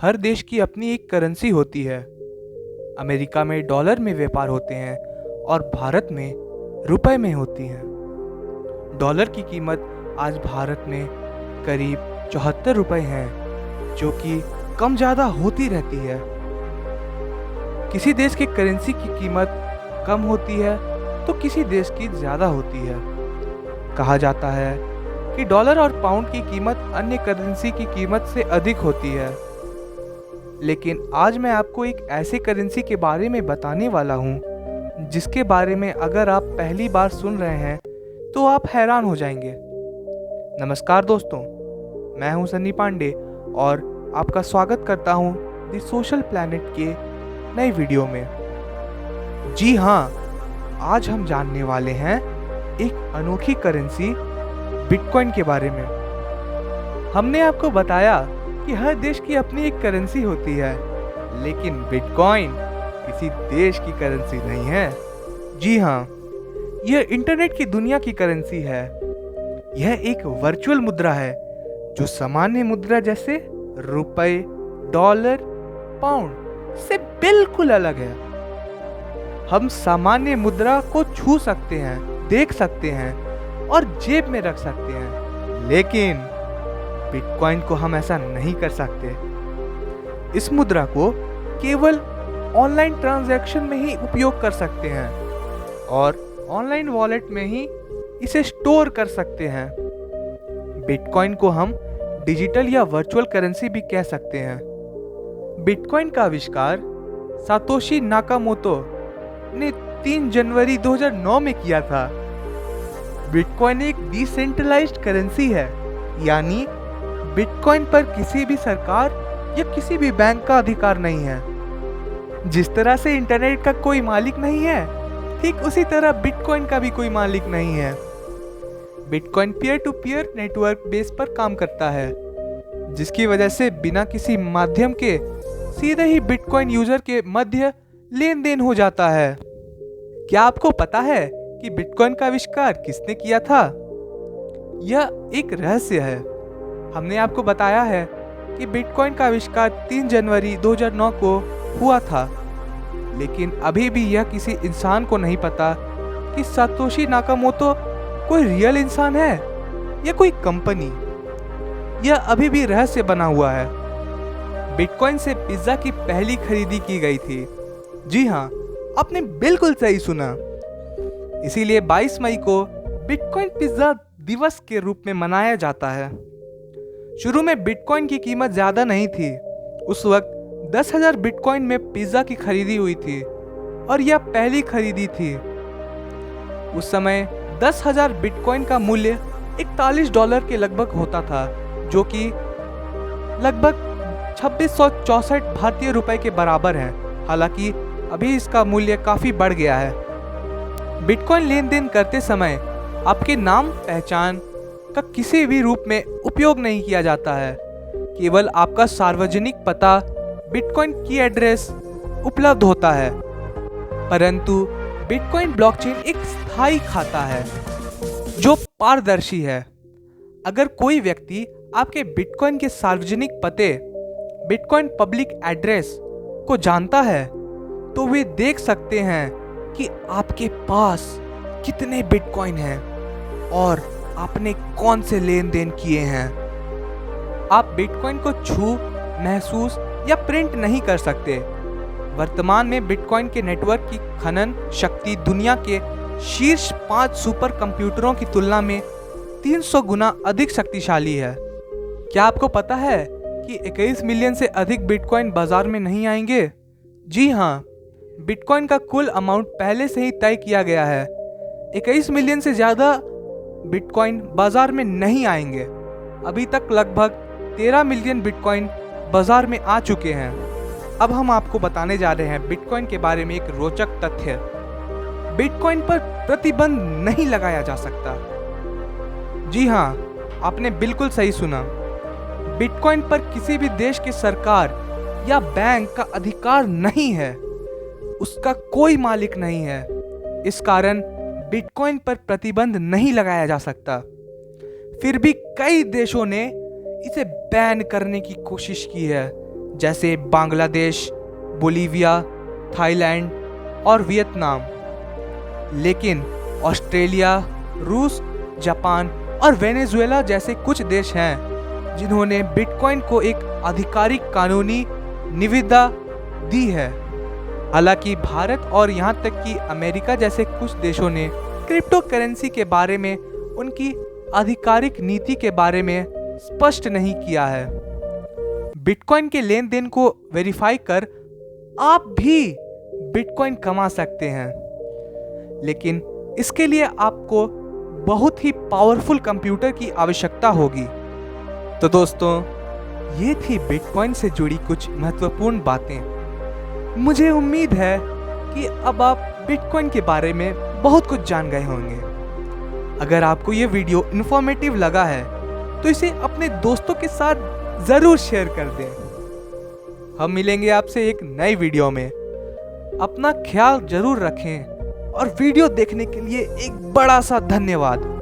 हर देश की अपनी एक करेंसी होती है। अमेरिका में डॉलर में व्यापार होते हैं और भारत में रुपए में होती हैं। डॉलर की कीमत आज भारत में करीब 74 रुपए है, जो कि कम ज़्यादा होती रहती है। किसी देश की करेंसी की कीमत कम होती है तो किसी देश की ज़्यादा होती है। कहा जाता है कि डॉलर और पाउंड की कीमत अन्य करेंसी की कीमत से अधिक होती है। लेकिन आज मैं आपको एक ऐसी करेंसी के बारे में बताने वाला हूँ जिसके बारे में अगर आप पहली बार सुन रहे हैं तो आप हैरान हो जाएंगे। नमस्कार दोस्तों, मैं हूँ सन्नी पांडे और आपका स्वागत करता हूँ द सोशल प्लैनेट के नई वीडियो में। जी हाँ, आज हम जानने वाले हैं एक अनोखी करेंसी बिटकॉइन के बारे में। हमने आपको बताया कि हर देश की अपनी एक करेंसी होती है, लेकिन बिटकॉइन किसी देश की करेंसी नहीं है। जी हाँ, यह इंटरनेट की दुनिया की करेंसी है। यह एक वर्चुअल मुद्रा है जो सामान्य मुद्रा जैसे रुपए, डॉलर, पाउंड से बिल्कुल अलग है। हम सामान्य मुद्रा को छू सकते हैं, देख सकते हैं और जेब में रख सकते हैं, लेकिन बिटकॉइन को हम ऐसा नहीं कर सकते। इस मुद्रा को केवल ऑनलाइन ट्रांजैक्शन में ही उपयोग कर सकते हैं और ऑनलाइन वॉलेट में ही इसे स्टोर कर सकते हैं। बिटकॉइन को हम डिजिटल या वर्चुअल करेंसी भी कह सकते हैं। बिटकॉइन का आविष्कार सातोशी नाकामोतो ने 3 जनवरी 2009 में किया था। बिटकॉइन एक डिसेंट्रलाइज्ड करेंसी है, यानी बिटकॉइन पर किसी भी सरकार या किसी भी बैंक का अधिकार नहीं है। जिस तरह से इंटरनेट का कोई मालिक नहीं है, ठीक उसी तरह बिटकॉइन का भी कोई मालिक नहीं है। Bitcoin peer to peer network base पर काम करता है, जिसकी वजह से बिना किसी माध्यम के सीधे ही बिटकॉइन यूजर के मध्य लेन देन हो जाता है। क्या आपको पता है कि बिटकॉइन का आविष्कार किसने किया था? यह एक रहस्य है। हमने आपको बताया है कि बिटकॉइन का आविष्कार 3 जनवरी 2009 को हुआ था, लेकिन अभी भी यह किसी इंसान को नहीं पता कि सातोशी नाकामोतो कोई रियल इंसान है या कोई कंपनी। यह अभी भी रहस्य बना हुआ है। बिटकॉइन से पिज्जा की पहली खरीदी की गई थी। जी हाँ, आपने बिल्कुल सही सुना। इसीलिए 22 मई को बिटकॉइन पिज्जा दिवस के रूप में मनाया जाता है। शुरू में बिटकॉइन की कीमत ज़्यादा नहीं थी। उस वक्त 10,000 बिटकॉइन में पिज्ज़ा की खरीदी हुई थी और यह पहली खरीदी थी। उस समय 10,000 बिटकॉइन का मूल्य $41 के लगभग होता था, जो कि लगभग 2664 भारतीय रुपए के बराबर है। हालांकि अभी इसका मूल्य काफ़ी बढ़ गया है। बिटकॉइन लेन देन करते समय आपके नाम पहचान का किसी भी रूप में उपयोग नहीं किया जाता है। केवल आपका सार्वजनिक पता बिटकॉइन की एड्रेस उपलब्ध होता है। परंतु बिटकॉइन ब्लॉकचेन एक स्थायी खाता है जो पारदर्शी है। अगर कोई व्यक्ति आपके बिटकॉइन के सार्वजनिक पते, बिटकॉइन पब्लिक एड्रेस को जानता है, तो वे देख सकते हैं कि आपके पास कितने बिटकॉइन हैं और आपने कौन से लेन देन किए हैं। आप बिटकॉइन को छू, महसूस या प्रिंट नहीं कर सकते। वर्तमान में बिटकॉइन के नेटवर्क की खनन शक्ति दुनिया के शीर्ष 5 सुपर कंप्यूटरों की तुलना में 300 गुना अधिक शक्तिशाली है। क्या आपको पता है कि 21 मिलियन से अधिक बिटकॉइन बाजार में नहीं आएंगे? जी हाँ, बिटकॉइन का कुल अमाउंट पहले से ही तय किया गया है। 21 मिलियन से ज़्यादा बिटकॉइन बाजार में नहीं आएंगे। अभी तक लगभग 13 मिलियन बिटकॉइन बाजार में आ चुके हैं। अब हम आपको बताने जा रहे हैं बिटकॉइन के बारे में एक रोचक तथ्य। बिटकॉइन पर प्रतिबंध नहीं लगाया जा सकता। जी हाँ, आपने बिल्कुल सही सुना। बिटकॉइन पर किसी भी देश की सरकार या बैंक का अधिकार नहीं है। उसका कोई मालिक नहीं है। इस कारण बिटकॉइन पर प्रतिबंध नहीं लगाया जा सकता। फिर भी कई देशों ने इसे बैन करने की कोशिश की है, जैसे बांग्लादेश, बोलीविया, थाईलैंड और वियतनाम। लेकिन ऑस्ट्रेलिया, रूस, जापान और वेनेजुएला जैसे कुछ देश हैं जिन्होंने बिटकॉइन को एक आधिकारिक कानूनी निविदा दी है। हालांकि भारत और यहाँ तक कि अमेरिका जैसे कुछ देशों ने क्रिप्टो करेंसी के बारे में उनकी आधिकारिक नीति के बारे में स्पष्ट नहीं किया है। बिटकॉइन के लेन देन को वेरीफाई कर आप भी बिटकॉइन कमा सकते हैं, लेकिन इसके लिए आपको बहुत ही पावरफुल कंप्यूटर की आवश्यकता होगी। तो दोस्तों, ये थी बिटकॉइन से जुड़ी कुछ महत्वपूर्ण बातें। मुझे उम्मीद है कि अब आप बिटकॉइन के बारे में बहुत कुछ जान गए होंगे। अगर आपको ये वीडियो इन्फॉर्मेटिव लगा है तो इसे अपने दोस्तों के साथ ज़रूर शेयर कर दें। हम मिलेंगे आपसे एक नई वीडियो में। अपना ख्याल जरूर रखें और वीडियो देखने के लिए एक बड़ा सा धन्यवाद।